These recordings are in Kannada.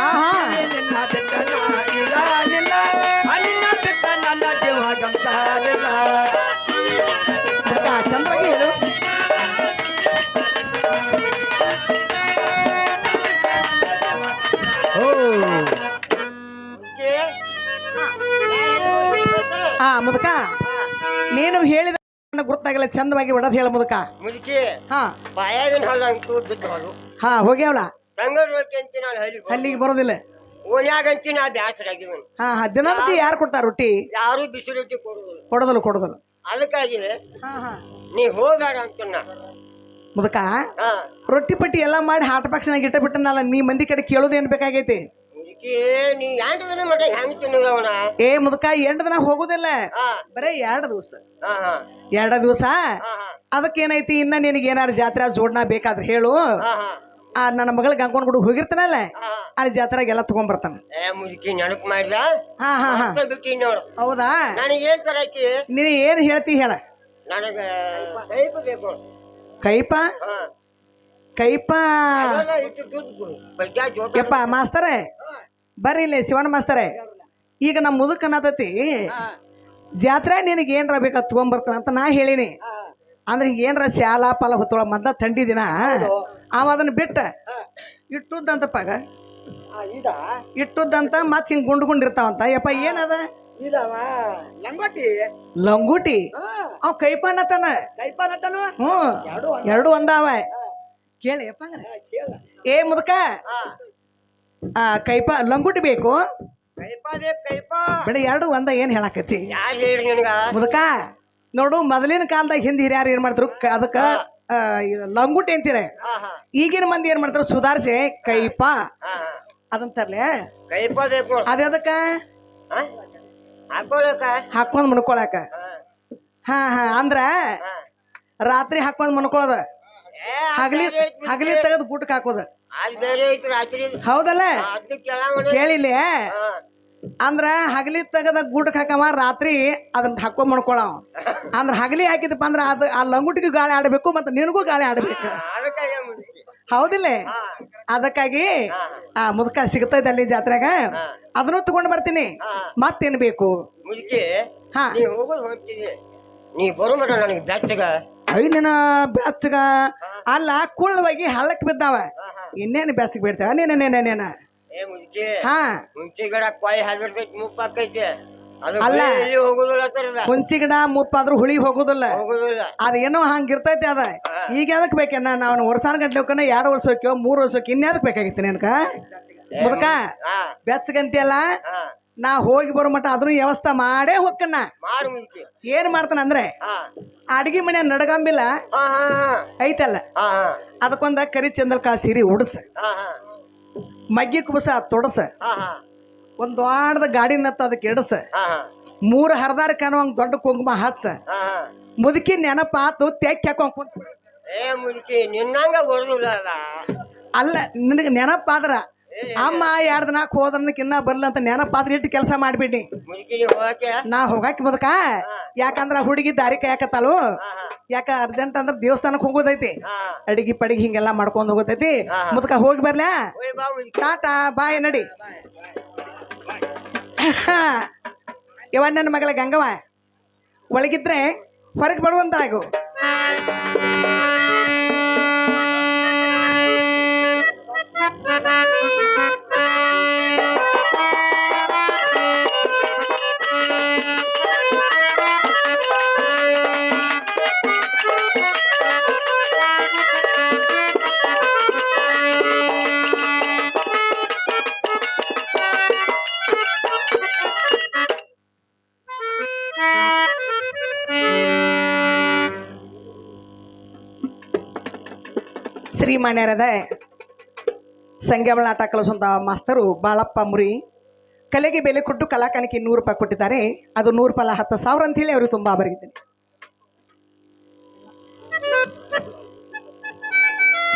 ಆಹಾ ಚಂದ್ರಗೆ ಹೇಳು. ಮುದುಕ ನೀನು ಹೇಳಿದ ಗುರುತಾಗಿಲ್ಲ, ಚಂದವಾಗಿ ಒಡದ್ ಹೇಳ ಮುದುಕ. ಹಾ ಹೋಗ್ಯಾವಳ ಹಲ್ಲಿಗೆ ಬರೋದಿಲ್ಲ. ಹಾ ದಿನಕ್ಕೆ ಯಾರು ಕೊಡ್ತಾರ ರೊಟ್ಟಿ? ಯಾರು ಬಿಸಿ ರೊಟ್ಟಿ ಕೊಡೋದಲ್ಲ. ಅದಕ್ಕಾಗಿ ನೀ ಹೋಗ್ಬೇಡ ಅಂತ ಮುದುಕ. ರೊಟ್ಟಿ ಪಟ್ಟಿ ಎಲ್ಲಾ ಮಾಡಿ ಹಾಟ ಪಕ್ಷನಾಗ ಇಟ್ಟ ಬಿಟ್ಟನಲ್ಲ, ನೀ ಮಂದಿ ಕಡೆ ಕೇಳೋದೇನ್ ಬೇಕಾಗೈತಿ? ನೀ 8 ದಿನ ಮಟ್ಟ ಹೆಂಗ್ ತಿನ್ನೋದವನ? ಏ ಮುದುಕ 8 ದಿನ ಹೋಗುದಿಲ್ಲ, ಬರೇ 2 ದಿವಸ. 2 ದಿವಸ ಅದಕ್ಕೇನೈತಿ? ಇನ್ನ ನಿನಗೆ ಏನಾರು ಜಾತ್ರೆ ಜೋಡ್ನಾ ಬೇಕಾದ್ರೆ ಹೇಳು. ನನ್ನ ಮಗಳ ಗಂಗೋನ್ ಗುಡಿ ಹೋಗಿರ್ತಾನಲ್ಲ, ಅಲ್ಲಿ ಜಾತ್ರೆಗೆಲ್ಲ ತಗೊಂಡ್ಬರ್ತಾನ. ನೆನಪು ಮಾಡಿದ. ಹೌದಾ? ನನಗೆ ಏನ್ ತರಕಿ? ನೀನು ಏನ್ ಹೇಳ್ತಿ ಹೇಳ. ನನಗ ಕೈಪ ಬೇಕು. ಕೈಪ ಯಪ್ಪ ಮಾಸ್ತರೇ ಬರ್ರಿ ಇಲ್ಲಿ. ಶಿವನ ಮಾಸ್ತರೇ, ಈಗ ನಮ್ಮ ಮುದುಕ ಅನ್ನತತಿ ಜಾತ್ರೆ ನಿನಗೆ ಏನ್ರ ಬೇಕಾ ತಗೊಂಡ್ಬರ್ತಾನ ಅಂತ ನಾ ಹೇಳಿನಿ. ಅಂದ್ರೆ ಈಗ ಏನ್ರ ಸ್ಯಾಲ ಪಾಲ ಹೊತ್ತೊಳ ಮೊದ್ಲ ಥಂಡಿ ದಿನ ಅವ ಅದನ್ನ ಬಿಟ್ಟ ಇಟ್ಟುದಂತಪ್ಪಾಗ ಇಟ್ಟುದಂತ ಮತ್ ಹಿಂಗ್ ಗುಂಡ್ಕೊಂಡಿರ್ತಾವಂತ. ಯಪ್ಪ ಏನದ? ಲಂಗೋಟಿ. ಅವ್ ಕೈಪಾನತನ. ಎರಡು ಒಂದಾವ. ಕೇಳಿ ಯಪ್ಪ. ಏ ಮುದುಕ, ಕೈಪ ಲಂಗೋಟಿ ಬೇಕು ಬೇಡ, 2 ಒಂದ. ಏನ್ ಹೇಳಾಕತಿ ಮುದುಕ? ನೋಡು, ಮೊದಲಿನ ಕಾಲದಾಗ ಹಿಂದೆ ಹಿರಿಯಾರು ಏನ್ ಮಾಡ್ತಾರು, ಅದಕ್ಕ ಲಂಗುಟಿ ಅಂತೀರ. ಈಗಿನ ಮಂದಿ ಏನ್ ಮಾಡ್ತಾರ, ಸುಧಾರಿಸಿ ಕೈಪ ಅದಂತಾರಲೆ. ಅದಕ್ಕ ಹಾಕೊಂಡ್ ಮುಣ್ಕೊಳಕ. ಹಾ ಅಂದ್ರ ರಾತ್ರಿ ಹಾಕೊಂಡ್ ಮುಣ್ಕೊಳದ, ಹಗಲಿ ತೆಗದ್ ಗುಟ್ಟಕ್ ಹಾಕೋದ. ಹೌದಲ್ಲ? ಕೇಳಿಲ್ಲ? ಅಂದ್ರ ಹಗಲಿ ತೆಗದ ಗೂಟಕ್ ಹಾಕವ, ರಾತ್ರಿ ಅದನ್ನ ಹಾಕೊಂಡ್ ಮಾಡ್ಕೊಳವ. ಅಂದ್ರ ಹಗಲಿ ಹಾಕಿದಪ್ಪ ಅಂದ್ರ ಅದ ಆ ಲಂಗುಟಿಗೂ ಗಾಳಿ ಆಡ್ಬೇಕು, ಮತ್ತೆ ನಿನಗೂ ಗಾಳಿ ಆಡ್ಬೇಕು. ಹೌದಿಲ್ಲ? ಅದಕ್ಕಾಗಿ ಆ ಮುದುಕ ಸಿಗ್ತೈತೆ ಅಲ್ಲಿ ಜಾತ್ರೆಗ, ಅದನ್ನು ತಗೊಂಡ್ ಬರ್ತೀನಿ. ಮತ್ತೇನ್ ಬೇಕು? ಹಾ ನೀ ಬರೋ ಮಟ ನನಗೆ ಬೆಚ್ಚಗ. ನಿನ್ನ ಬೆಚ್ಚಗ ಅಲ್ಲ, ಕುಳ್ಳವಾಗಿ ಹಳ್ಳಕ್ ಬಿದ್ದಾವ. ಇನ್ನೇನು ಬೆಚ್ಚಗ್ ಬಿಡ್ತಾವ ನೀನ? ಹಾ ಹುಂಚಿ ಗಿಡ ಕಾಯಿ ಹಾಕಿರ್ತೈತಿ, ಮುಪ್ಪಾಕೈತಿ. ಅಲ್ಲ, ಹುಂಚಿ ಗಿಡ ಮುಪ್ಪಾದ್ರೂ ಹುಳಿ ಹೋಗುದಿಲ್ಲ. ಅದೇನೋ ಹಂಗಿರ್ತೈತಿ ಅದ. ಈಗ ಅದಕ್ ಬೇಕೇನ? ನಾವು ವರ್ಷಾನ ಗಂಟ್ಲೆ 2 ವರ್ಷ ಹೋಗ್ಯೋ 3 ವರ್ಷ ಹೋಗಿ ಇನ್ಯಾದಕ್ ಬೇಕಾಗಿತ್ತು ನಿನ್ಕ ಮುದಕ? ಬೆಚ್ಚಗಂತಿಯಲ್ಲ, ನಾ ಹೋಗಿ ಬರೋ ಮಟ್ಟ ಅದ್ರ ವ್ಯವಸ್ಥೆ ಮಾಡೇ ಹೋಗ್ಕನ್ನ. ಏನ್ ಮಾಡ್ತಾನ ಅಂದ್ರೆ, ಅಡಿಗೆ ಮನೆ ನಡಗಂಬಿಲ್ಲ ಐತಲ್ಲ, ಅದಕ್ಕೊಂದ ಕರಿ ಚಂದಲ್ಕಾ ಸೀರೆ ಉಡ್ಸ, ಮಗ್ಗಿ ಕುಬಸ ತೊಡಸ, ಒಂದ್ ದೊಡ್ಡದ ಗಾಡಿ ನತ್ತ ಅದಕ್ಕೆ ಎಡಸ, 3 ಹರದಾರ ಕಾಣುವಂಗ ದೊಡ್ಡ ಕುಂಕುಮ ಹಚ್ಚ, ಮುದುಕಿ ನೆನಪಾತು ತೆಕ್ ಹಾಕೊಂಡ್ ಕುಂತ. ನಿನ್ನಂಗ ಅಲ್ಲ, ನಿನಗೆ ನೆನಪಾದ್ರ ಅಮ್ಮ 2 ದಿನಕ್ಕೆ ಹೋದ್ರನ್ನ ಬರ್ಲ ಅಂತ ನೆನಪಾದ್ರ ಇಟ್ಟು ಕೆಲಸ ಮಾಡ್ಬಿಡಿ. ನಾ ಹೋಗಾಕಿ ಮುದಕ. ಯಾಕಂದ್ರ ಹುಡುಗಿ ದಾರಿ ಕಾಯಕತ್ತಾಳು. ಯಾಕ ಅರ್ಜೆಂಟ್ ಅಂದ್ರ ದೇವಸ್ಥಾನಕ್ ಹೋಗೋದೈತಿ, ಅಡಿಗೆ ಪಡಿಗೆ ಹಿಂಗೆಲ್ಲಾ ಮಾಡ್ಕೊಂಡ್ ಹೋಗೋದೈತಿ. ಮುದಕ ಹೋಗಿ ಬರ್ಲ? ಟಾಟಾ ಬಾಯ್ ನಡಿ. ಇವನ್ ನನ್ನ ಮಗಳ ಗಂಗವ್ವ ಒಳಗಿದ್ರೆ ಹೊರಗೆ ಬರುವಂತಾಗು. ಶ್ರೀಮಾನ್ಯರದ ಸಂಖ್ಯಾಬಳ ಆಟ ಕಲಿಸುವಂತ ಮಾಸ್ತರು ಬಾಳಪ್ಪ ಮುರಿ ಕಲೆಗೆ ಬೆಲೆ ಕೊಟ್ಟು ಕಲಾಕಾನಿಕೆ 100 ರೂಪಾಯಿ ಕೊಟ್ಟಿದ್ದಾರೆ. ಅದು 100 ರೂಪಾಯಿ 10,000 ಅಂತ ಹೇಳಿ ಅವ್ರಿಗೆ ತುಂಬಾ ಆಭಾರಿದ್ದೇನೆ.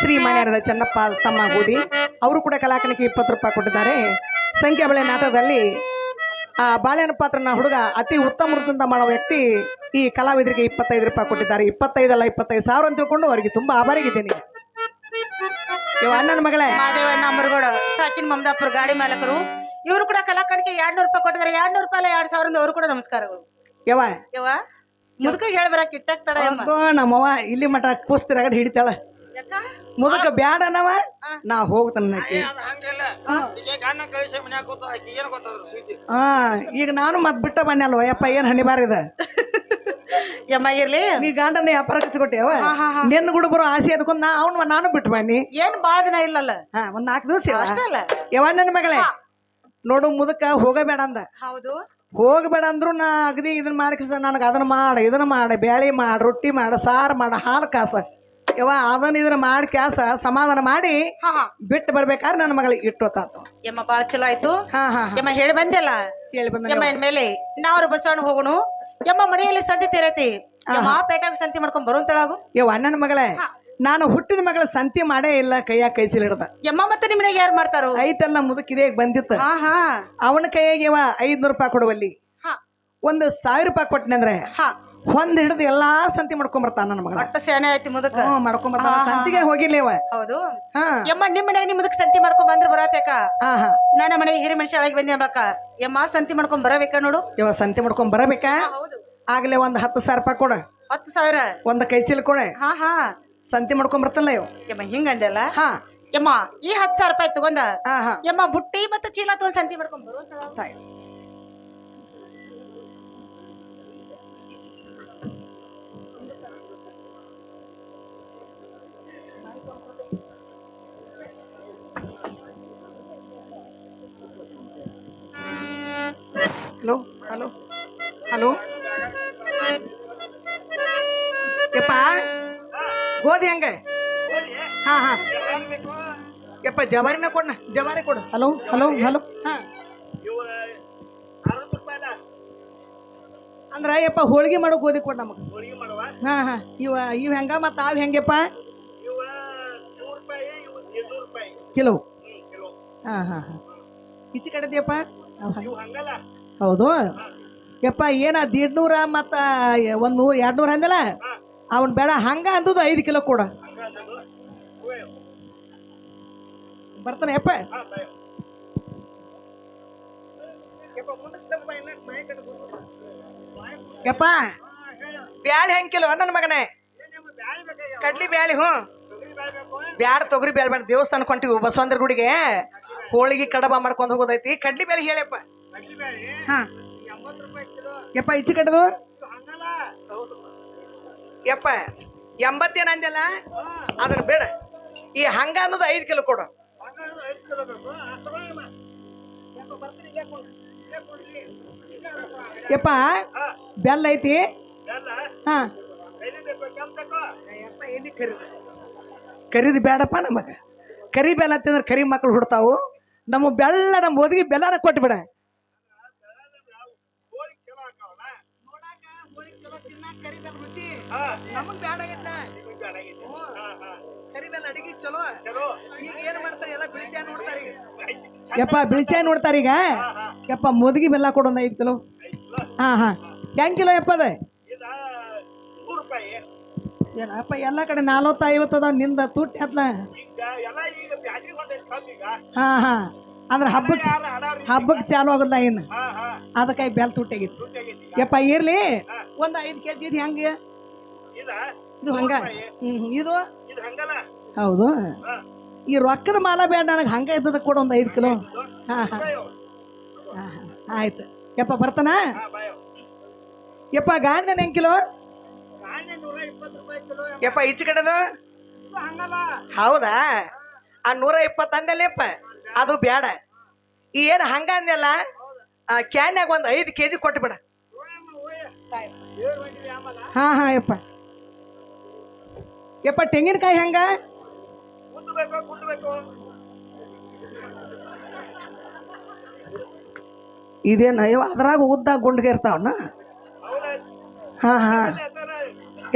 ಶ್ರೀಮಾನ್ಯರದ ಚೆನ್ನಪ್ಪ ತಮ್ಮಗೂಡಿ ಅವರು ಕೂಡ ಕಲಾಕಾನಿಕೆ 20 ರೂಪಾಯಿ ಕೊಟ್ಟಿದ್ದಾರೆ. ಸಂಖ್ಯಾಬಳೆ ನಾಟಕದಲ್ಲಿ ಆ ಬಾಳೆನ ಪಾತ್ರನ ಹುಡುಗ ಅತಿ ಉತ್ತಮ ವೃತ್ತಿಯಿಂದ ಮಾಡೋ ವ್ಯಕ್ತಿ ಈ ಕಲಾವಿದರಿಗೆ 25 ರೂಪಾಯಿ ಕೊಟ್ಟಿದ್ದಾರೆ. 25 ಅಲ್ಲ 25,000 ಅಂತ ತಿಳ್ಕೊಂಡು ಅವರಿಗೆ ತುಂಬಾ ಆಭಾರಿಗಿದ್ದೇನೆ. ಇವ ಅಣ್ಣನ ಮಗಳೇ ಮಾದೇವಣ್ಣ ಅಮರಗೌಡ ಸಾಕಿನ ಮಮದಾಪುರ ಗಾಡಿ ಮಾಲಕರು. ಇವರು ಕೂಡ ಕಲಾಕಣಿಕೆ 200 ರೂಪಾಯಿ ಕೊಟ್ಟಿದ್ದಾರೆ. 200 ರೂಪಾಯಿ 2000 ಅವರು ಕೂಡ ನಮಸ್ಕಾರಗಳು. ಯವ ಯವ್ವ ಮುದುಕ ಹೇಳಿ ಬರಕ್ ಇಟ್ಟಾಕ್ತಾಳ ನಮ್ಮವ್ವ ಇಲ್ಲಿ ಮಠ ಕೂಸ್ತಿರಾಗ ಹಿಡಿತಾಳ. ಯಾಕ ಮುದುಕ ಬ್ಯಾಡ ಅನ್ನವ ನಾ ಹೋಗ್ತಾನ. ಈಗ ನಾನು ಮತ್ ಬಿಟ್ಟ ಬನ್ನಿ ಯಪ್ಪ ಏನ್ ಹಣಿಬಾರಿದ ಯಮ್ಮ ಇರ್ಲಿ. ನೀ ಗಂಡನ ವ್ಯಾಪಾರ ಹಚ್ಕೊಟ್ಟೆವ ನಿನ್ನ ಕೂಡ ಬರೋ ಆಸೆ ಅದ್ಕೊಂಡ್ ನಾನು ಬಿಟ್ಟು ಬನ್ನಿ. ಏನ್ ಬಾಳ ದಿನ ಇಲ್ಲಲ್ಲ, ಒಂದ್ 4 ದಿವಸ ಅಷ್ಟಲ್ಲ. ಯವ್ವಣ್ಣನ ಮಗಳೇ ನೋಡು ಮುದುಕ ಹೋಗಬೇಡ ಅಂದ. ಹೌದು ಹೋಗಬೇಡ ಅಂದ್ರು ನಾ ಅಗದಿ ಇದನ್ನ ಮಾಡಕ್ಕೆ ನನಗೆ ಅದನ್ನ ಮಾಡ ಇದನ್ನ ಮಾಡ ಬ್ಯಾಳಿ ಮಾಡ ರೊಟ್ಟಿ ಮಾಡ ಸಾರು ಮಾಡ ಹಾಲು ಕಾಸ ಯವ್ವ ಅದನ್ನ ಇದನ್ನ ಮಾಡಿ ಕ್ಯಾಸ ಸಮಾಧಾನ ಮಾಡಿ ಬಿಟ್ಟು ಬರ್ಬೇಕಾದ್ರೆ ನನ್ನ ಮಗಳಿಗೆ ಇಟ್ಟೋತಾತು. ಯಮ್ಮ ಬಾಳ ಚಲೋ ಆಯ್ತು. ಹಾ ಹಾ ಯಮ್ಮ ಹೇಳಿ ಬಂದೆಲ್ಲ. ಹೇಳಿ ಬಂದ ಯಮ್ಮ ಇನ್ಮೇಲೆ ನಾವ್ರು ಬಸವಣ್ಣ ಹೋಗೋಣ. ಯಮ್ಮ ಮನೆಯಲ್ಲಿ ಸಂತಿ ತೆರೈತಿ. ಯಮ್ಮ ಪೇಟಾಗ ಸಂತಿ ಮಾಡ್ಕೊಂಡ್ ಬರುವಂತಳಾಗು. ಯವ್ವ ಅಣ್ಣನ ಮಗಳೇ ನಾನು ಹುಟ್ಟಿದ ಮಗಳ ಸಂತಿ ಮಾಡೇ ಇಲ್ಲ ಕೈಯಾಗ ಕೈಸಿಲ್ ಹಿಡ್ದ. ಯಮ್ಮ ಮತ್ತೆ ನಿಮ್ಮ ಮನೆಗೆ ಯಾರು ಮಾಡ್ತಾರೋ ಐತಲ್ಲ ಮುದುಕಿದೆ ಬಂದಿತ್ತ ಅವನ ಕೈಯಾಗ ಯವ್ವ 500 ರೂಪಾಯಿ ಕೊಡುವಲ್ಲಿ 1000 ರೂಪಾಯಿ ಕೊಟ್ಟನೆ ಅಂದ್ರೆ ಒಂದ್ ಹಿಡಿದು ಎಲ್ಲಾ ಸಂತಿ ಮಾಡ್ಕೊಂಡ್ ಬರ್ತಾನ ನನ್ನ ಮಗಳ. ಒಟ್ಟ ಶಾನೆ ಆಯ್ತು ಮುದುಕ ಮಾಡ್ಕೊಂಡ್ ಬರ್ತಾನ. ಸಂತಿಗೆ ಹೋಗಿಲ್ಲೇವ. ಹೌದು ಯಮ್ಮ ನಿಮ್ ಮನೆಯಾಗ ನಿಮ್ ಮುದುಕ ಸಂತಿ ಮಾಡ್ಕೊಂಡ್ ಬಂದ್ರೆ ಬರತೇಕ. ನನ್ನ ಮನೆಗೆ ಹಿರಿ ಮನುಷ್ಯ ಒಳಗೆ ಬಂದಿ ಅಂಬಕ ಯಮ್ಮ ಸಂತಿ ಮಾಡ್ಕೊಂಡ್ ಬರಬೇಕಾ ನೋಡು. ಯವ್ವ ಸಂತಿ ಮಾಡ್ಕೊಂಡ್ ಬರಬೇಕಾ ಆಗ್ಲೇ ಒಂದ್ 10,000 ರೂಪಾಯಿ ಕೊಡ. 10,000 ಒಂದ್ ಕೈ ಚೀಲ ಕೊಡ. ಸಂತಿ ಮಾಡ್ಕೊಂಡ್ ಬರ್ತಲ್ಲ ಇವ್. ಯಮ್ಮ ಹಿಂಗಂದಲ್ಲ ಯಮ್ಮ ಈ 10,000 ರೂಪಾಯಿ ತಗೊಂಡ ಯಮ್ಮ ಬುಟ್ಟಿ ಮತ್ತೆ ಚೀಲ ತಗೊಂಡ್ ಸಂತಿ ಮಾಡ್ಕೊಂಡ್ ಬರುವಂತ. ಹಲೋ ಹಲೋ ಹಲೋ ಯಪ್ಪ ಗೋಧಿ ಹಂಗ ಯಪ್ಪ ಜವಾರಿನ ಕೊಡ ಜವಾರಿ ಕೊಡು. ಹಲೋ ಹಲೋ ಹಲೋ ಅಂದ್ರ ಯಪ್ಪ ಹೋಳಿಗೆ ಮಾಡೋ ಗೋಧಿ ಕೊಡ್ ನಮಗ. ಇವ್ ಹೆಂಗ ಮತ್ತ ಅವ್ ಹೆಂಗಪ್ಪ ಕಿಲೋ. ಈಚೆ ಕಡೆದಪ್ಪ ಹೌದು ಯಪ್ಪ ಏನ 150 ಮತ್ತ 200 ಅಂದಲ್ಲ ಅವನ್ ಬೇಡ ಹಂಗ ಅಂದದು 5 ಕಿಲೋ ಕೊಡ. ಬರ್ತಾನೆ ಯಪ್ಪ. ಯಪ್ಪ ಬ್ಯಾಳಿ ಹೆಂಗ್ ಕಿಲೋ ನನ್ನ ಮಗನೇ? ಕಡ್ಲಿ ಬ್ಯಾಳಿ ಬ್ಯಾಡ ತೊಗರಿ ಬ್ಯಾಳಿ ಬೇಡ. ದೇವಸ್ಥಾನಕ್ಕೆ ಹೊಂಟಿವಿ ಬಸವಂದ್ರ ಗುಡಿಗೆ ಹೋಳಿಗೆ ಕಡಬ ಮಾಡ್ಕೊಂಡ್ ಹೋಗೋದೈತಿ. ಕಡ್ಲಿ ಬ್ಯಾಳಿ ಹೇಳಪ್ಪ. ಯಪ್ಪ ಇಚ್ಚಿ ಕಟ್ಟದು ಯಪ್ಪ 80 ಏನಂದಲ್ಲ ಅದನ್ನ ಬೇಡ. ಈ ಹಂಗ ಅನ್ನೋದು 5 ಕಿಲೋ ಕೊಡು. ಯಪ್ಪ ಬೆಲ್ಲ ಐತಿ. ಕರಿದು ಬೇಡಪ್ಪ ನಮಗ. ಕರಿ ಬೆಲ್ಲ ತಿಂದ್ರೆ ಕರಿ ಮಕ್ಳು ಹುಡ್ತಾವು. ನಮ್ಮ ಬೆಲ್ಲ ನಮ್ಮ ಓದಿಗೆ ಬೆಲ್ಲನ ಕೊಟ್ಬಿಡ. ನಮಗ್ ಬ್ಯಾಡ ಆಗೈತ ಕರಿ ಬೆಲ್ಲ ಅಡಿಗೆ ಚಲೋ. ಈಗ ಏನ್ ಮಾಡ್ತಾರೆ ಎಲ್ಲ ಬಿಳಿಚಾಯ ನೋಡ್ತಾರ. ಯಪ್ಪ ಬಿಳಿಚಾಯ ನೋಡ್ತಾರ ಈಗ. ಯಪ್ಪ ಮೊದಗಿ ಬೆಲ್ಲ ಕೊಡು 5 ಕಿಲೋ. ಹೆಂಗ್ ಕಿಲೋ ಯಪ್ಪ ಅದ? ಏನಪ್ಪ ಎಲ್ಲ ಕಡೆ 40-50 ಅದಾವ. ನಿಂದ ತುಟ್ಟಿ ಹತ್ಲ. ಅಂದ್ರೆ ಹಬ್ಬಕ್ಕೆ ಚಾಲು ಆಗುದ ಇನ್ನು ಅದಕ್ಕಾಗಿ ಬೆಲ್ ತುಟ್ಟಿಗಿತ್ತು. ಯಪ್ಪ ಇರ್ಲಿ ಒಂದ್ 5 kg ಇದು ಹೆಂಗ? ಇದು ಹಂಗ ಇದು ಹೌದು. ಈ ರೊಕ್ಕದ ಮಾಲ ಬೇಡ ನನಗೆ. ಹಂಗ ಇದ್ದದ ಕೊಡು ಒಂದ್ 5 ಕಿಲೋ. ಆಯ್ತು ಯಪ್ಪ ಬರ್ತಾನ. ಯಪ್ಪ ಗಾಂಡಿನ ಹೆಂಗ್ ಕಿಲೋ? ಯಪ್ಪ ಈಚೆ ಕಡೆದು ಹೌದಾ? ಆ 120 ಅಂದಲ್ಲಪ್ಪ ಅದು ಬೇಡ. ಈ ಏನು ಹಂಗ ಅಂದಲ್ಲ ಕ್ಯಾನ್ಯಾಗ ಒಂದು 5 kg ಕೊಟ್ಟು ಬಿಡ. ಯಪ್ಪ ಯಪ್ಪ ತೆಂಗಿನಕಾಯಿ ಹೆಂಗ? ಇದೇನ ಅದ್ರಾಗ ಉದ್ದ ಗುಂಡ್ಗೆ ಇರ್ತಾವನ?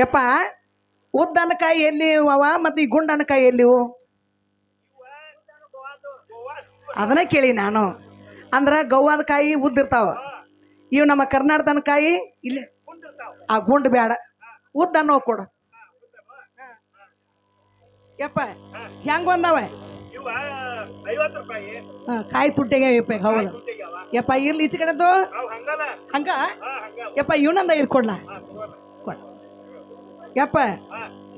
ಯಪ್ಪ ಉದ್ದನಕಾಯಿ ಎಲ್ಲಿ ಅವ ಮತ್ತೆ ಈ ಗುಂಡನಕಾಯಿ ಎಲ್ಲಿವು? ಅದನ್ನ ಕೇಳಿ ನಾನು. ಅಂದ್ರ ಗವ್ವಾದ ಕಾಯಿ ಉದ್ದಿರ್ತಾವ. ಇವು ನಮ್ಮ ಕರ್ನಾಟಕದ ಕಾಯಿ ಇಲ್ಲಿ ಆ ಗುಂಡ್ ಬೇಡ. ಉದ್ದ ಅನ್ನೋ ಕೊಡು ಯಪ್ಪ ಹೆಂಗ್ ಬಂದಾವ ಇವ 50 ರೂಪಾಯಿ ಕಾಯಿ ತುಟ್ಟಿಗೆ ಯಪ್ಪ ಹೌದು ಯಪ್ಪ ಇರ್ಲಿ ಈಚೆ ಕಡೆದು ಅವ್ ಹಂಗಲ್ಲ ಹಂಗ ಹಂಗ ಯಪ್ಪ ಇವನಂದ ಇದು ಕೊಡ್ಲಾ ಕೊಡ ಯಪ್ಪ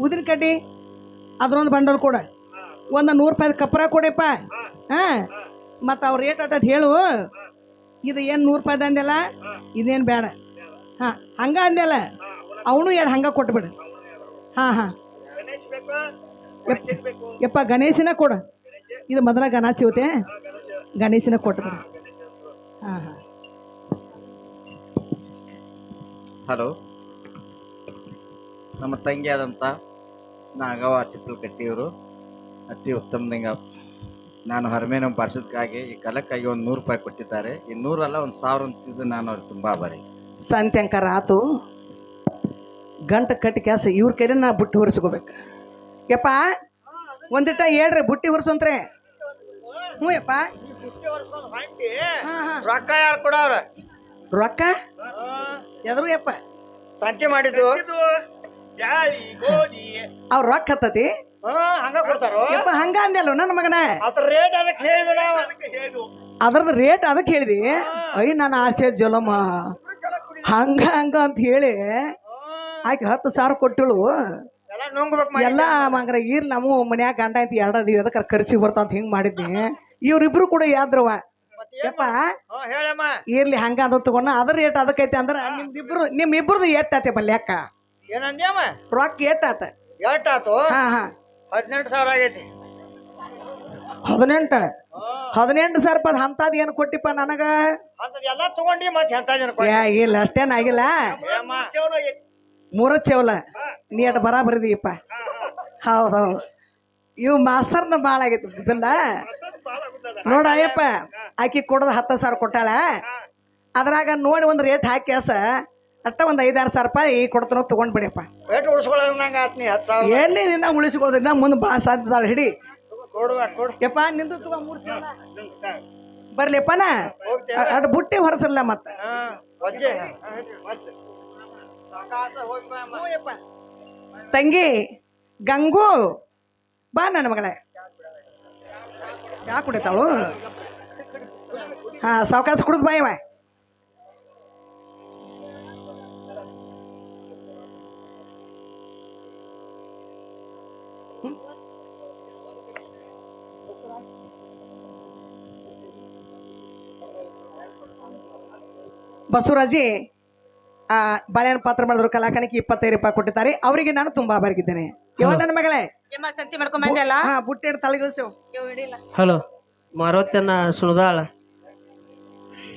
ಉದಿನ ಕಡ್ಡಿ ಅದ್ರೊಂದು ಬಂಡಲ್ ಕೊಡ ಒಂದು 100 ರೂಪಾಯಿ ಕಪ್ರ ಕೊಡಪ್ಪ ಹಾ ಮತ್ತು ಅವ್ರ ರೇಟ್ ಅಟ್ ಹೇಳು ಇದು ಏನು 100 ರೂಪಾಯಿ ಅಂದೆಲ್ಲ ಇದೇನು ಬೇಡ ಹಾಂ ಹಂಗ ಅಂದೆಲ್ಲ ಅವನು ಎರಡು ಹಂಗ ಕೊಟ್ಬಿಡು ಹಾಂ ಹಾಂ ಗಣೇಶ್ ಬೇಕು ಗಣೇಶ್ ಬೇಕು ಯಪ್ಪ ಗಣೇಶನ ಕೊಡು ಇದು ಮೊದಲ ಗಣಾಚಿ ಹೋತೆ ಗಣೇಶನ ಕೊಟ್ಬಿಡು ಹಾಂ ಹಾಂ ಹಲೋ ನಮ್ಮ ತಂಗಿಯಾದಂಥ ನಾಗವ ಚಿಪ್ಪಲಕಟ್ಟಿಯವರು ಅತಿ ಉತ್ತಮದಂಗ ನಾನು ಹರಮೇನ ಪಾರ್ಸದ್ಕಾಗಿ ಈ ಕಲಕ್ಕಾಗಿ ಒಂದು 100 ರೂಪಾಯಿ ಕೊಟ್ಟಿದ್ದಾರೆ ಈ 100 ಅಲ್ಲ 1000 ಅಂತಿದ್ದು ನಾನು ಅವ್ರಿಗೆ ತುಂಬ ಆಭಾರಿ. ಸಂತ್ಯಂಕರ ಆತು ಗಂಟ ಕಟ್ಟಿ ಕ್ಯಾಸ ಇವ್ರ ಕೈಲಿ ನಾ ಬುಟ್ಟಿ ಹೊರಿಸ್ಕೋಬೇಕು ಯಪ್ಪ ಒಂದಿಟ್ಟ ಹೇಳ್ರಿ ಬುಟ್ಟಿ ಹೊರ್ಸಂತ್ರೆ ಹ್ಞೂ ಯಪ್ಪ ಹಾಂ ಹಾಂ ರೊಕ್ಕ ಯಾರು ಕೊಡವ್ರ ರೊಕ್ಕ ಎದ್ರು ಯಪ್ಪ ಸಂತೆ ಮಾಡಿದ್ದು ಜಾಯಿ ಗೋಧಿ ಅವ್ರ ರೊಕ್ಕ ಹತ್ತತಿ ಹಂಗ ಕೊಡ್ತಾರೋ ಯಪ್ಪ ಹಂಗ ಅಂದಲ್ಲ ನನ್ನ ಮಗನ ಅದ್ರ ರೇಟ್ ಅದಕ್ಕೆ ಹೇಳಿದ್ರು ನಾವು ಹೇಳು ಅದ್ರದ್ದು ರೇಟ್ ಅದಕ್ಕೆ ಹೇಳಿದಿ ಅಯ್ಯ ನಾನು ಆಸೆ ಜಲಮ್ಮ ಹಂಗ ಹಂಗ ಅಂತ ಹೇಳಿ ಆಕೆ 10,000 ಕೊಟ್ಟಳು ಎಲ್ಲ ನುಂಗ್ಬೇಕು ಎಲ್ಲ ಮಗರ ಇರ್ಲಿ ನಮ್ಮ ಮನ್ಯಾಗ ಗಂಡ ಅಂತ ಎರಡದೀವಿ ಅದಕ್ಕೆ ಖರ್ಚಿಗೆ ಬರ್ತಾವ ಅಂತ ಹಿಂಗೆ ಮಾಡಿದ್ನಿ ಇವ್ರಿಬ್ರು ಕೂಡ ಯಾದ್ರವ ಯಪ್ಪ ಹೇಳಮ್ಮ ಇರ್ಲಿ ಹಂಗ ಅಂತ ತಗೊಂಡ ಅದ್ರ ರೇಟ್ ಅದಕ್ಕೈತಿ ಅಂದ್ರೆ ನಿಮ್ಮಿಬ್ರದ್ದು ಎಟ್ಟಾತಪ್ಪ ಲೆಕ್ಕ ಏನಂದ್ಯಮ್ಮ ರೊಕ್ಕ ಎಟ್ಟಾತ ಎಷ್ಟಾತು ಹಾ ಹಾ 18,000 ಆಗೈತಿ 18,000 ರೂಪಾಯಿ ಅಂತದ್ ಏನು ಕೊಟ್ಟಿಪ್ಪ ನನಗ ಎಲ್ಲ ತಗೊಂಡಿ ಮತ್ತೆ ಎಂತ ಜನ ಇಲ್ಲ ಅಷ್ಟೇನಾಗಿಲ್ಲ ಮೂರ ಚೇವಲ ನೀ ಅಟ್ ಬರಾಬರಿದೀಯಪ್ಪ ಹೌದೌದು ಇವು ಮಾಸ್ತರ್ನ ಭಾಳ ಆಗೈತಿ ಬಿಲ್ಲ ನೋಡ ಅಯ್ಯಪ್ಪ ಆಕಿ ಕೊಡೋದು 10,000 ಕೊಟ್ಟಾಳ ಅದ್ರಾಗ ನೋಡಿ ಒಂದು ರೇಟ್ ಹಾಕ್ಯಾಸ ಅಟ್ಟ ಒಂದು 5,000-6,000 ರೂಪಾಯಿ ಕೊಡ್ತಾನೋ ತಗೊಂಡ್ ಬಿಡಿಯಪ್ಪ ರೇಟ್ ಉಳಿಸ್ಕೊಳ್ಳೋದು ನಂಗೆ ಆತ್ನಿ 10,000 ಎಲ್ಲಿ ನಿನ್ನ ಉಳಿಸ್ಕೊಳ್ಳೋದು ಇನ್ನ ಮುಂದೆ ಭಾಳ ಸಾಧ್ಯದಾಳ ಹಿಡಿ ಕೊಡು ಯಪ್ಪ ನಿಂದು ತಗೋ 3 ಚೇವಲ ಬರ್ಲಿಪ್ಪನ ಅಟ್ ಬುಟ್ಟಿ ಹೊರಸಲ್ಲ ಮತ್ತ ವಜ್ಜೆ ತಂಗಿ ಗಂಗು ಬಾ ನನ್ನ ಮಗಳೇ ಚಾ ಕುಡಿತಾಳು ಹಾ ಸಾವಕಾಶ ಕುಡಿದ್ ಬಾಯವ ಬಸವರಾಜಿ ಬಾಳೆಹಣ್ಣು ಪಾತ್ರ ಮಾಡಿದ್ರು ಕಲಾಕಣಿಕೆ 25 ರೂಪಾಯಿ ಕೊಟ್ಟಿದ್ದಾರೆ ಅವರಿಗೆ ನಾನು ತುಂಬಾ ಆಭಾರಿಗಿದ್ದೇನೆ ಇವಾಗ ನನ್ನ ಮಗಳೇ ಯಮ್ಮ ಸಂತಿ ಮಾಡ್ಕೊಂಡ್ ಬಂದಲ್ಲ ಹಾ ಬುಟ್ಟಿ ತಲೆಗಿಳಿಸು ಹಲೋ ಮಾರುತನ ಸುಳ್ದಾಳ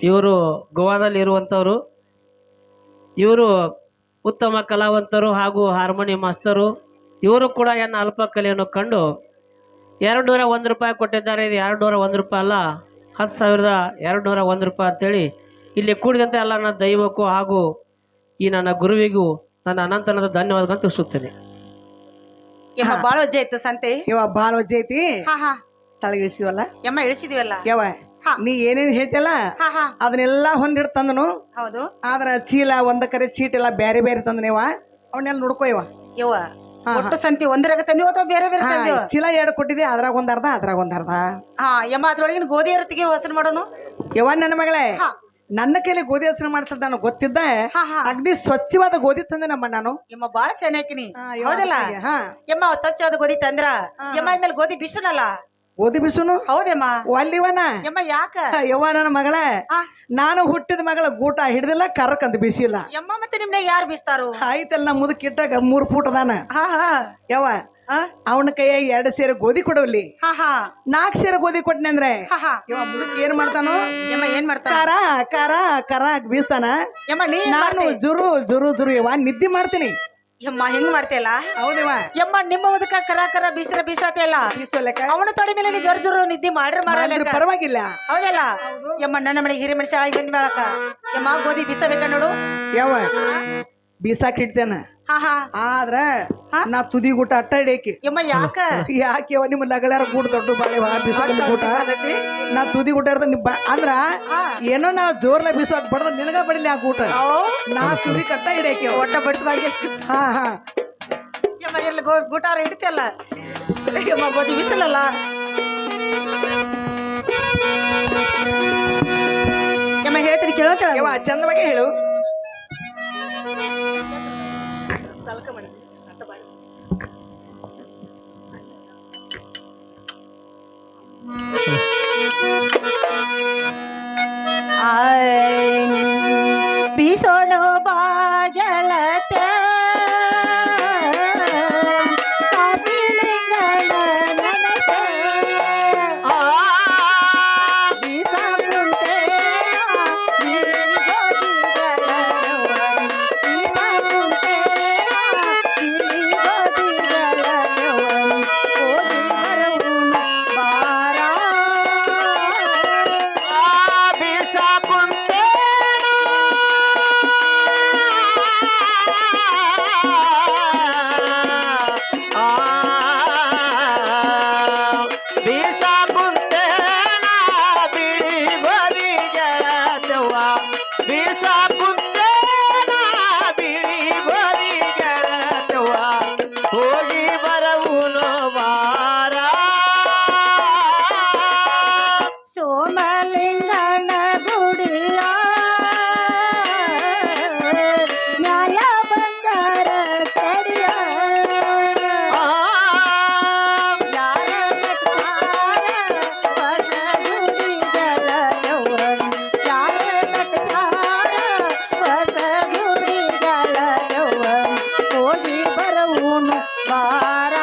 ಇವರು ಗೋವಾದಲ್ಲಿ ಇರುವಂಥವ್ರು ಇವರು ಉತ್ತಮ ಕಲಾವಂತರು ಹಾಗೂ ಹಾರ್ಮೋನಿಯಂ ಮಾಸ್ತರು ಇವರು ಕೂಡ ಎನ್ನ ಅಲ್ಪ ಕಲೆಯನ್ನು ಕಂಡು 201 ರೂಪಾಯಿ ಕೊಟ್ಟಿದ್ದಾರೆ ಇದು 201 ರೂಪಾಯಿ ಅಲ್ಲ 10,201 ರೂಪಾಯಿ ಅಂತೇಳಿ ಇಲ್ಲಿ ಕೂಡಿದಂತೆ ಎಲ್ಲ ನನ್ನ ದೈವಕ್ಕೂ ಹಾಗೂ ಈ ನನ್ನ ಗುರುವಿಗೂ ನನ್ನ ಅನಂತನದ ಧನ್ಯವಾದಗಳನ್ನು ತಿಳಿಸುತ್ತೇನೆ. ಯಮ್ಮ ಬಾಳ ವಜ್ಜೆ ಐತೆ ಸಂತೆ ಇವ ಬಾಳ ವಜ್ಜೆ ಐತಿ ಹಾ ಹಾ ತಲೆಗಿಳಿಸಿವಲ್ಲ ಯಮ್ಮ ಇಳಿಸಿದಿವಲ್ಲ ಯಾವ ಹಾ. ನೀ ಏನೇನ್ ಹೇಳ್ತಿಯಲ್ಲ ಹಾ ಹಾ ಅದನ್ನೆಲ್ಲ ಹೊಂದಿಡ್ ತಂದನು ಹೌದು ಆದ್ರ ಚೀಲ ಒಂದ ಕರೆ ಚೀಟ್ ಎಲ್ಲ ಬೇರೆ ಬೇರೆ ತಂದನೇವ ಅವನ್ನೆಲ್ಲ ನೋಡ್ಕೋ ಇವ ಯವ್ವ ಒಟ್ಟು ಸಂತಿ ಒಂದ್ರಾಗ ತಂದಿವ ಅಥವಾ ಬೇರೆ ಬೇರೆ ತಂದಿವ ಚೀಲ 2 ಕೊಟ್ಟಿದ್ದೆ ಅದ್ರಾಗ ಒಂದ್ ಅರ್ಧ ಅದ್ರಾಗ ಒಂದ್ ಅರ್ಧ ಹಾ ಯಮ್ಮ ಅದ್ರೊಳಗಿನ ಗೋಧಿ ಇರತ್ತಿಗೆ ವಸನ ಮಾಡೋನು ಯವ ನನ್ನ ಮಗಳೇ ಹಾ. ನನ್ನ ಕೈಲಿ ಗೋಧಿ ಹೆಸರು ಮಾಡಿಸಲ್ ನಾನು ಗೊತ್ತಿದ್ದ ಹಾ ಹಾ ಅಗ್ದಿ ಸ್ವಚ್ಛವಾದ ಗೋಧಿ ತಂದೆ ನಮ್ಮ ನಾನು ಯಮ್ಮ ಬಾಳ ಸೆಣಕಿನಿ ಹಾ, ಯವ್ವ ಹೌದಲ್ಲ ಹಾ ಯಮ್ಮ ಸ್ವಚ್ಛವಾದ ಗೋಧಿ ತಂದ್ರ ಹಾ, ಯಮ್ಮ ಮೇಲೆ ಗೋಧಿ ಬಿಸುನಲ್ಲ ಗೋಧಿ ಬಿಸುನು ಹೌದಮ್ಮ ಅಲ್ಲಿವನ ಯಮ್ಮ ಯಾಕ ಯವ್ವ ನನ್ನ ಮಗಳ ಹಾ. ನಾನು ಹುಟ್ಟಿದ ಮಗಳ ಗೂಟ ಹಿಡ್ದಿಲ್ಲ ಕರಕಂತ ಬಿಸಿಲ್ಲ ಯಮ್ಮ ಮತ್ತೆ ನಿಮ್ನೆ ಯಾರು ಬೀಸ್ತಾರು ಆಯ್ತಲ್ಲ ಮುದಕ್ಕಿಟ್ಟಾಗ 3 ಫೂಟ್ ಅದಾನ ಹಾ ಹಾ ಯವ್ವ ಹಾ ಅವನ ಕೈಯ 2 ಸೇರು ಗೋಧಿ ಕೊಡವಲ್ಲಿ ಹಾ ಹಾ 4 ಸೇರು ಗೋಧಿ ಕೊಟ್ಟನೆ ಅಂದ್ರೆ ಹಾ ಹಾ ಇವ ಮುದುಕ್ ಏನ್ ಮಾಡ್ತಾನು ಯಮ್ಮ ಏನ್ ಮಾಡ್ತಾರ ಕರ ಕರ ಕರ ಬೀಸ್ತಾನ ಯಮ್ಮ ನೀ ನಾನು ಜುರು ಜುರು ಜುರು ಇವ ನಿದ್ದೆ ಮಾಡ್ತೀನಿ ಯಮ್ಮ ಹೆಂಗ್ ಮಾಡ್ತಿಯಲ್ಲ ಹೌದಿವ ಯಮ್ಮ ನಿಮ್ಮ ಮುದಕ ಕರ ಕರ ಬೀಸರ ಬೀಸತಿಯಲ್ಲ ಬೀಸೋಲೆಕ್ಕ ಅವನ ತೊಡೆ ಮೇಲೆ ನೀ ಜೋರ್ ಜೋರು ನಿದ್ದೆ ಮಾಡ್ರ ಮಾಡಲ್ಲ ಪರವಾಗಿಲ್ಲ ಹೌದಲ್ಲ ಯಮ್ಮ ನನ್ನ ಮನೆ ಹಿರಿ ಮನುಷ್ಯ ಆಗಿ ಬಂದ್ ಮೇಳಕ ಯಮ್ಮ ಗೋಧಿ ಬೀಸಬೇಕ ನೋಡು ಯಾವ ಬೀಸಾಕ್ ಇಡ್ತೇನ ಹಾ ಹಾ ಆದ್ರ ನಾ ತುದಿ ಗೂಟ ಅಟ್ಟ ಹಿಡಿಯಕಿ ಯಮ್ಮ ಯಾಕ ಯಾಕೆ ನಿಮ್ಮ ಲಗಳಾರ ಗೂಟ ದೊಡ್ಡ ಬಾಳೆ ಬೀಸೋದ್ ಗೂಟ ನಾ ತುದಿ ಗೂಟ ಇಡ್ದ ಅಂದ್ರ ಏನೋ ನಾ ಜೋರ್ಲ ಬೀಸೋದ್ ಬಡ್ದ ನಿನಗ ಬಡಿಲಿ ಆ ಗೂಟ ನಾ ತುದಿ ಕಟ್ಟ ಹಿಡಿಯಕಿ ಒಟ್ಟ ಬಡಿಸುವಾಗ ಹಾ ಹಾ ಯಮ್ಮ ಎಲ್ಲ ಗೂಟಾರ ಹಿಡಿತಿಯಲ್ಲ ಯಮ್ಮ ಗೋಧಿ ಬಿಸಿಲಲ್ಲ. ಯಮ್ಮ ಹೇಳ್ತೀನಿ ಕೇಳೋತ ಯವ್ವ ಚಂದವಾಗಿ ಹೇಳು. ಬೀಸೋಣ ಬಾಗಳತೆ ಸೋಮಲಿಂಗನ ಗುಡಿಯ ನ್ಯಾಯ ಬಂಗಾರ ಕಡಿಯ ಯಾರ ಕಟ್ಟಾರ ಹೊಸ ಗುಡಿಗಳ ಯೌವನ್ ಯಾರ ಕಟ್ಟಾರ ಹೊಸ ಗುಡಿಗಳ ಯೌವನ್ ಹೋಗಿ ಬರವುನು ಬಾರ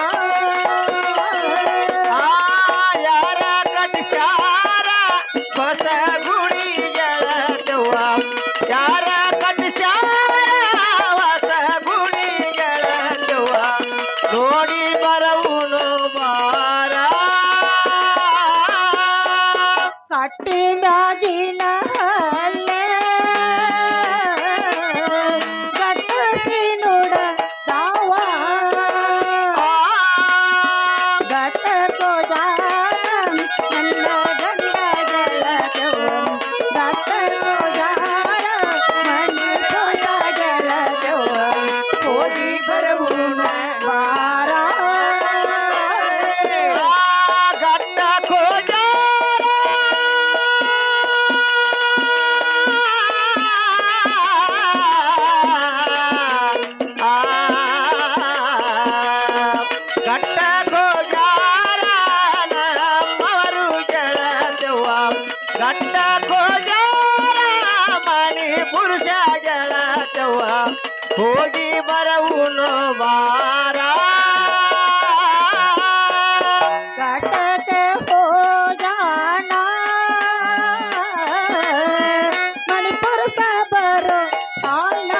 ಯಾರ ಕಟ್ಸ್ಯಾರ ಹೊಸ ಗುಡಿಗಳ ದೆವ್ವ ಯಾರ ಕಟ್ಸ್ಯಾರ ಹೊಸ ಗುಡಿಗಳ ದೆವ್ವ ನೋಡಿ ಬರವುನು ಬಾರ ಕಟ್ಟಿ ಮ್ಯಾಗಿನ ಹಲ್ಲೆ ಗಟ್ಟಸಿ ನೋಡ ದಾವ ಗಟ್ಟ ಕೋಜಾರ ನನ್ನ ಗಂಡಗಳ ದೇವ ಗಟ್ಟ ಕೋಜಾರ ಮನೆ ಕೋಜಾಗಳ ದೇವ ಹೋಗಿ ಬರವುನ ಬಾರ ಗಟ್ಟ ಕೋಜಾರ ಗಟ್ಟ ಕೋಜಾರ ನಮ್ಮವರು ಗೆಳದೆವ್ವ ಗಟ್ಟ ಕೋಜಾರ ಮನೆ ಪುರುಷ ಗೆಳದೆವ್ವ ಹೋಗಿ ಬರವುನು ಬಾರ ಕಟಕೆ ಹೋಜಾಣ ಮಣಿಪುರ ಸಾಬರು ಆನ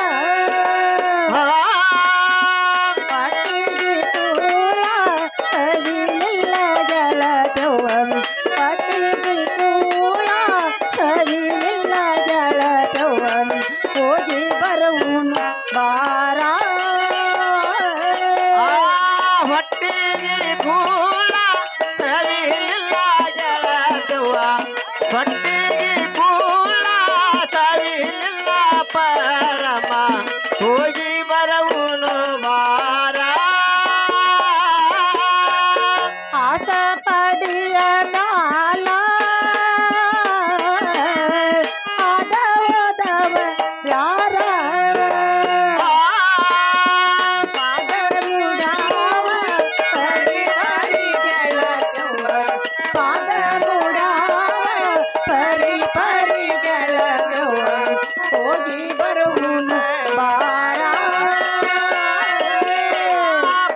ಪಟ್ಟಿಗೆ ತೂಳ ಸವಿಲಿಲ್ಲ ಜಲದವನ್ ಪಟ್ಟಿಗೆ ತೂಳ ಸವಿಲಿಲ್ಲ ಜಲದವನ್ ಹೋಗಿ ಬರವುನು ಬಾರ ಹೊಟ್ಟಿಗೆ ಕೂಳ ಸವಿಲ್ಲ ಗೆಳದವ್ವ ಹೊಟ್ಟಿಗೆ ಕೂಳ ಸವಿಲ್ಲ ಪರಮ ಹೋಗಿ ಬರವುನು ಬಾರ ಆಸ ಪಡಿಯ ನಾಲ ಆದವದವ ಯಾರ ಪಾದ ಮುಡಾವ ಪರಿ ಪರಿ ಗೆಳದವ ಪಾದ ಮುಡಾವ ಪರಿ ಪರಿ ಗೆಳದವ ಹೋಗಿ ಬರುವುನು ಬಾರ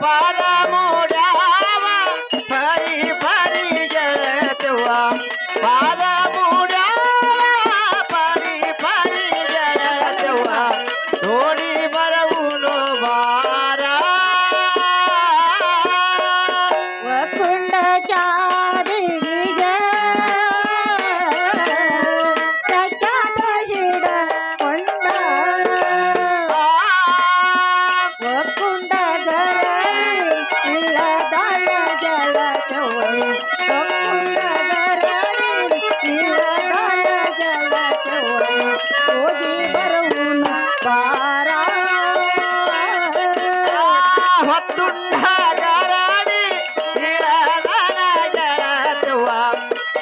ಪಾದ ಮೂಡಾವ ಪರಿ ಪರಿ ಗೆಳದವ್ವ ಪಾದ ಮೂಡಾವ ಪರಿ ಪರಿ ಗೆಳದವ್ವ ನೋಡಿ ಬರವುನು ಬಾರ ವಕುಂಡ ಜಾರಿಗೆ ಸಜ್ಜಾದ ಹಿಡ ಕೊಂಡ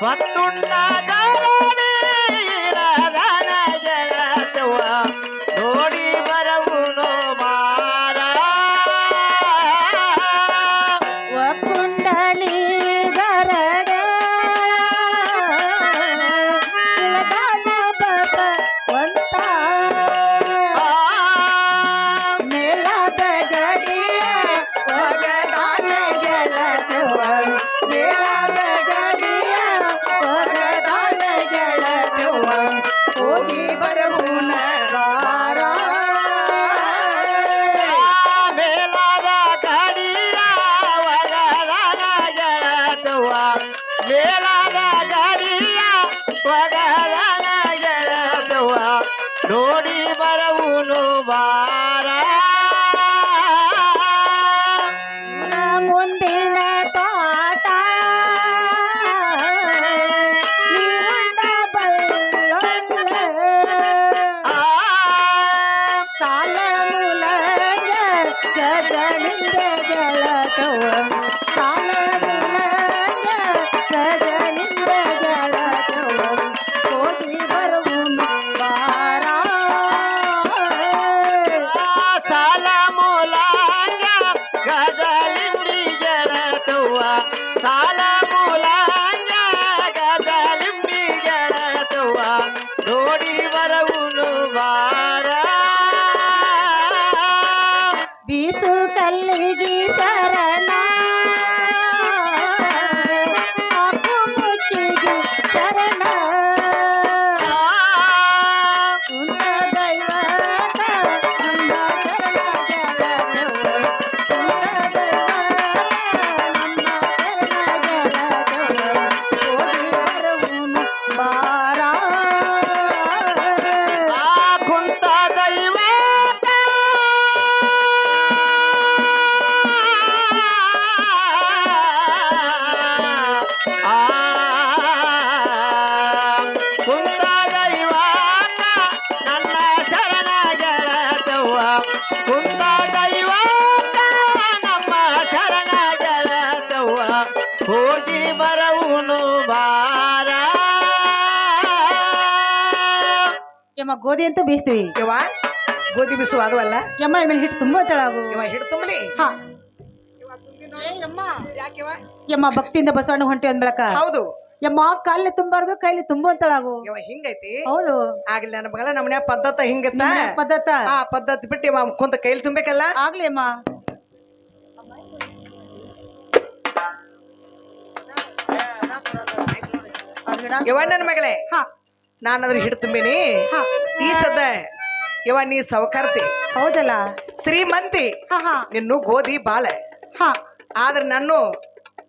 ಪತ್ತುಂಡ ಗಾಳಿ ಇಳದನ ಗೆಳತವ್ವ ನೋಡಿ ಬರವುನು ಬಾರ ಕುಂಡಲಿ ಗರಡ ಭಗವಂತ ಮೇಳದ ಗಡಿಯ ಒಗದಾನ ಗೆಳತವ್ವ ಮೇಳದ ಗಡಿಯ ಒಗದಾನ ಗೆಳತವ್ವ ಹೋಗಿ ಬರವುನ ಬಾರ ಮೇಲಾದ ಗಾಡಿಯ ಒಗದಾನ ಗೆಳತವ್ವ ಮೇಲಾದ ಗಾಡಿಯ ಒಗದಾನ ಗೆಳತವ್ವ ನೋಡಿ ಬರವುನು ಬಾರ ಮುಂದಿನ ತೋಟ ನೀರಿನ ಬಲ್ಲೊಲ್ಲ ಸಾಲ ಮೂಲಂಗ ಗಜನಿಂದ ಗೆಳತವ್ವ ಸಾಲ ಮೂಲಂಗ ಗಜನಿಂದ ಗೆಳತವ್ವ ಹೋಗಿ ಬರುವುನು ಬಾರ ಸಾಲ ಮೂಲಂಗ ಗಜಲಿಂಡಿ ಗೆಳತವ್ವ ಸಾಲ ಮೂಲಂಗ ಗಜಲಿಂಡಿ ಗೆಳತವ್ವ ನೋಡಿ ಬರವುನು ಬಾರ ಬೀಸು ಕಲ್ಲಿಗಿ ಶರಣ ಹಾಕು ಮುಕ್ಕಿಗಿ ಶರಣ ಕುಂದ ದೈವತ ನಮ್ಮ ಶರಣ ಗೆಳತವ್ವ ಕುಂದ ದೈವತ ನಮ್ಮ ಶರಣ ಗೆಳತವ್ವ ಹೋಗಿ ಬರುವುನು ಬಾರ ಕುಂತ ದೈವ ಕುಂತ ದೈವ ನನ್ನ ಶರಣ ಗೆಳತವ್ವ ಕುಂತ ದೈವ ನಮ್ಮ ಶರಣ ಗೆಳತವ್ವ ಹೋಗಿ ಬರವುನು ಬಾರ ಯಮ್ಮ ಗೋಧಿ ಅಂತ ಬೀಸ್ತೀವಿ ಇವ ಗೋಧಿ ಬಿಸು ಅದು ಅಲ್ಲ ಯಮ್ಮ ಇಮೇಲೆ ಹಿಟ್ಟು ತುಂಬ ತಳಗು ಇವ ಹಿಡ್ ತುಂಬಲಿ ಹಾ ಯಮ್ಮ ಯಾಕೆವ ಯಮ್ಮ ಭಕ್ತಿಯಿಂದ ಬಸವಣ್ಣ ಹೊಂಟಿ ಅಂದ್ಬಳಕ ಹೌದು ಯಮ್ಮ ಕಾಲಿ ತುಂಬಾರ್ದು ಕೈಲಿ ತುಂಬ ಅಂತಳಾಗು ಇವ ಹಿಂಗೈತಿ ಹೌದು ಆಗ್ಲಿ ನನ್ನ ಮಗಳ ನಮ್ಮನೆ ಪದ್ಧತ ಹಿಂಗತ್ತ ಪದ್ಧತ ಆ ಪದ್ಧತಿ ಬಿಟ್ಟು ಇವ ಕುಂತ ಕೈಲಿ ತುಂಬೇಕಲ್ಲ ಆಗ್ಲಿ ಅಮ್ಮ ಇವ ನನ್ನ ಮಗಳೇ ಹಾ ನಾನು ಅದ್ರ ಹಿಡ್ ತುಂಬಿನಿ ಹಾ ಈ ಸದ ಇವ ನೀ ಸೌಕರ್ತಿ ಹೌದಲ್ಲ ಶ್ರೀಮಂತಿ ಹಾ ಹಾ ನಿನ್ನು ಗೋಧಿ ಬಾಳ ಹಾ ಆದ್ರೆ ನಾನು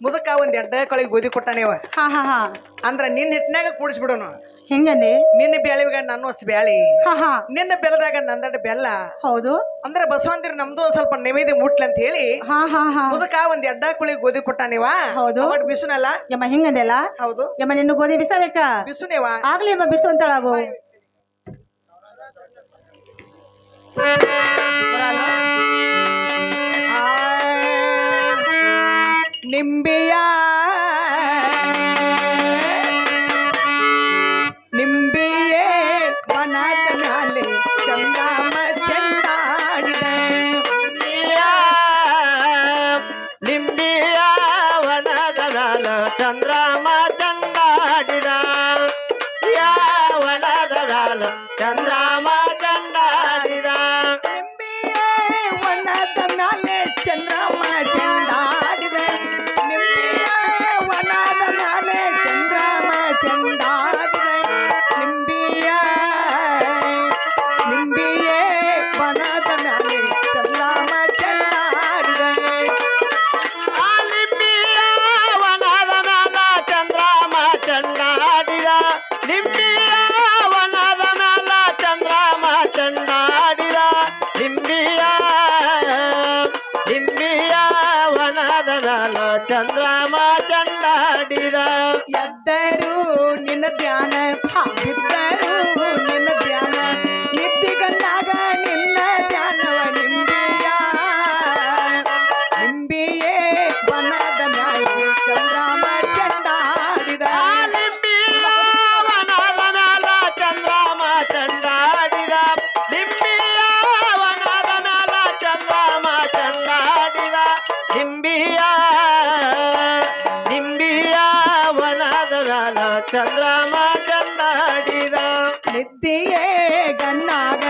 ಮುದಕ ಒಂದ್ ಎಡ್ಡ ಕಳಿಗೆ ಗೋಧಿ ಕೊಟ್ಟಾನೇವ ಹಾ ಹಾ ಹಾ ಅಂದ್ರ ನಿನ್ನ ಹಿಟ್ನಾಗ ಕೂಡಿಸ್ಬಿಡೋನು ಹೆಂಗಂದಿ ನಿನ್ನ ಬ್ಯಾಳಿಗ ನಾನು ಅಷ್ಟು ಬ್ಯಾಳಿ ಹಾ ಹಾ ನಿನ್ನ ಬೆಲ್ಲದಾಗ ನಂದಡ ಬೆಲ್ಲ ಹೌದು ಅಂದ್ರೆ ಬಸವಂತಿರ ನಮ್ದು ಒಂದ್ ಸ್ವಲ್ಪ ನೆವೇದಿ ಮುಟ್ಲಿ ಅಂತ ಹೇಳಿ ಹಾ ಹಾ ಹಾ ಮುದಕ ಒಂದ್ ಎಡ್ಡ ಕುಳಿ ಗೋಧಿ ಕೊಟ್ಟಾನೇವ ಹೌದು. ಅವಟ್ ಬಿಸುನಲ್ಲ ಯಮ್ಮ ಹಿಂಗಂದೆಲ್ಲ ಹೌದು ಯಮ್ಮ ನಿನ್ನ ಗೋಧಿ ಬಿಸಬೇಕಾ ಬಿಸುನೇವ ಆಗ್ಲಿ ಅಮ್ಮ ಬಿಸು ಅಂತಳಾಗು ನಿಂಬಿಯ ನಿಂಬಿಯೇ ವನದ ಮ್ಯಾಲೆ ಚಂದಾಮ ಚೆಂದಾಡಿದ ಲಿಂಬಿಯ ವನದ ಮ್ಯಾಲ ಚಂದ್ರಮ ಚಂದಾಡಿದ ವನದ ಮ್ಯಾಲ ಚಂದ್ರಮ ಚಂದಾಡಿದ ನಿಂಬಿಯೇ ವನದ ಮ್ಯಾಲೆ ಚಂದ್ರಮ ಚೆಂದಾಡಿದ ನಿಂಬಿಯ ವನದ ಮ್ಯಾಲೆ ಚಂದ್ರಮ ಚೆಂದಾಡಿದ ನಿಂಬಿಯ ನಿಂಬಿಯೇ ವನದ ಮ್ಯಾಲೆ ಚಂದ್ರಮ ಚೆಂದಾಡಿದ ಲಿಂಬಿಯ ವನದ ಮ್ಯಾಲ ಚಂದ್ರಮ ಚಂದಾಡಿದ ಲಿಂಬಿಯ ವನದ ಮ್ಯಾಲ ಚಂದ್ರಮ ಚಂದಾಡಿದ ಲಿಂಬಿಯ ಲಿಂಬಿಯ ವನದ ಮ್ಯಾಲ ಚಂದ್ರಮ ಚಂದಾಡಿದ ಎದ್ದರು ನಿನ್ನ ಧ್ಯಾನ ಬಿದ್ದರು ನಿನ್ನ ಧ್ಯಾನ ನಿದ್ದಿಗಣ್ಣಾಗ ನಿನ್ನ ಧ್ಯಾನವ ನಿಂಬಿಯ ನಿಂಬಿಯೇ ವನದ ಮ್ಯಾಲೆ ಚಂದ್ರಮ ಚೆಂಡಾಡಿದ ನಿಂಬಿಯ ನಿಂಬಿಯ ವನದ ಮ್ಯಾಲ ಚಂದ್ರಮ ಚಂದಾಡಿದ ನಿದ್ದಿಯೇ ಗಣ್ಣಾಗ